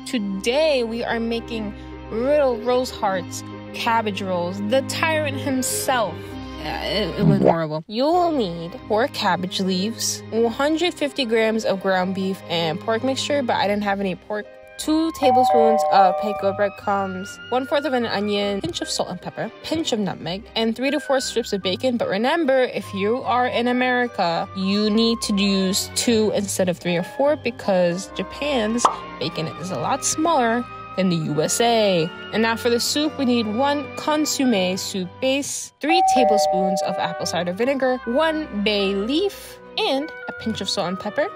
Today we are making Riddle Rose Heart's cabbage rolls. The tyrant himself. It went horrible. You will need 4 cabbage leaves, 150 grams of ground beef and pork mixture, but I didn't have any pork. 2 tablespoons of panko breadcrumbs, 1/4 of an onion, pinch of salt and pepper, pinch of nutmeg, and 3 to 4 strips of bacon. But remember, if you are in America, you need to use 2 instead of 3 or 4 because Japan's bacon is a lot smaller than the USA. And now for the soup, we need 1 consommé soup base, 3 tablespoons of apple cider vinegar, 1 bay leaf, and a pinch of salt and pepper.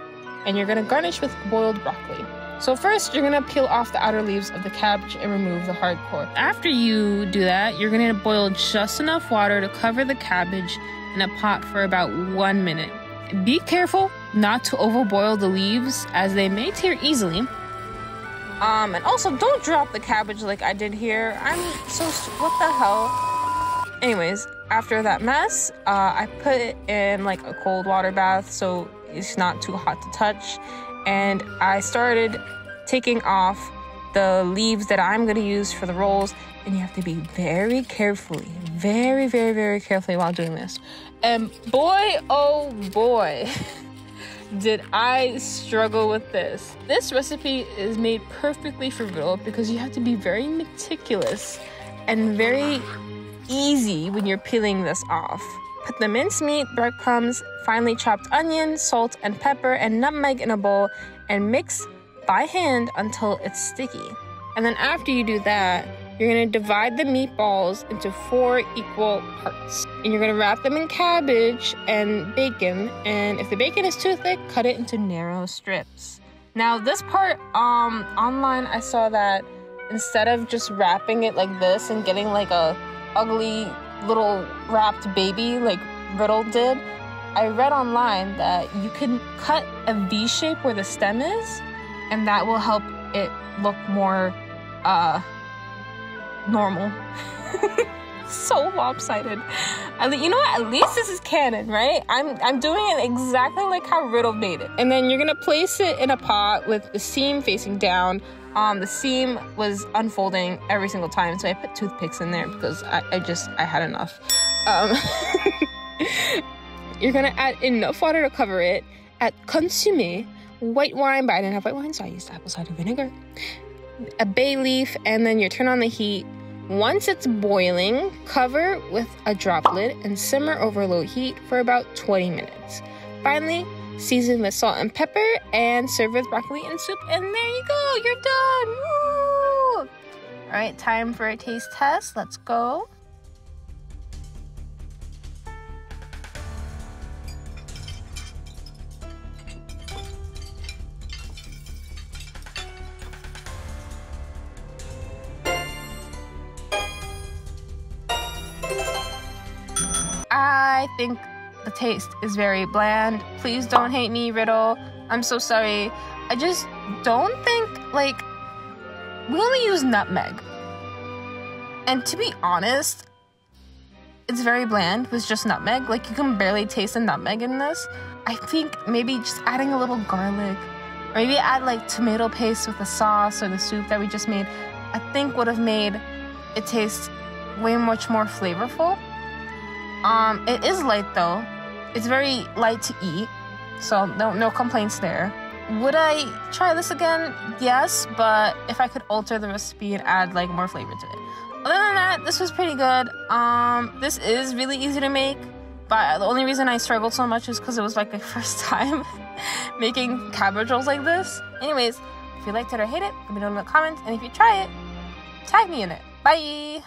And you're gonna garnish with boiled broccoli. So first, you're gonna peel off the outer leaves of the cabbage and remove the hard core. After you do that, you're gonna boil just enough water to cover the cabbage in a pot for about 1 minute. Be careful not to overboil the leaves as they may tear easily. And also don't drop the cabbage like I did here. What the hell? Anyways, after that mess, I put it in like a cold water bath so it's not too hot to touch. And I started taking off the leaves that I'm going to use for the rolls. And you have to be very carefully, very, very, very carefully while doing this. And boy, oh boy, did I struggle with this. This recipe is made perfectly for Riddle because you have to be very meticulous and very easy when you're peeling this off. Put the mincemeat, breadcrumbs, finely chopped onion, salt and pepper, and nutmeg in a bowl and mix by hand until it's sticky. And then after you do that, you're gonna divide the meatballs into 4 equal parts. And you're gonna wrap them in cabbage and bacon. And if the bacon is too thick, cut it into narrow strips. Now this part, online I saw that instead of just wrapping it like this and getting like a ugly little wrapped baby like Riddle did, I read online that you can cut a V shape where the stem is, and that will help it look more normal. So lopsided. You know what? At least this is canon, right? I'm doing it exactly like how Riddle made it. And then you're gonna place it in a pot with the seam facing down. The seam was unfolding every single time, so I put toothpicks in there because I had enough. You're gonna add enough water to cover it. Add consommé, white wine, but I didn't have white wine, so I used apple cider vinegar, a bay leaf, and then you turn on the heat. Once it's boiling, cover with a drop lid and simmer over low heat for about 20 minutes. Finally, season with salt and pepper and serve with broccoli and soup, and there you go, you're done. Woo! All right, time for a taste test. Let's go. I think the taste is very bland. Please don't hate me, Riddle. I'm so sorry. I just don't think, like, we only use nutmeg. And to be honest, it's very bland with just nutmeg. Like, you can barely taste the nutmeg in this. I think maybe just adding a little garlic, or maybe add like tomato paste with the sauce or the soup that we just made, I think would have made it taste way much more flavorful. It is light though. It's very light to eat, so no complaints there. Would I try this again? Yes, but if I could alter the recipe and add like more flavor to it. Other than that, this was pretty good. This is really easy to make, but the only reason I struggled so much is because it was like my first time making cabbage rolls like this. Anyways, if you liked it or hate it, let me know in the comments, and if you try it, tag me in it. Bye!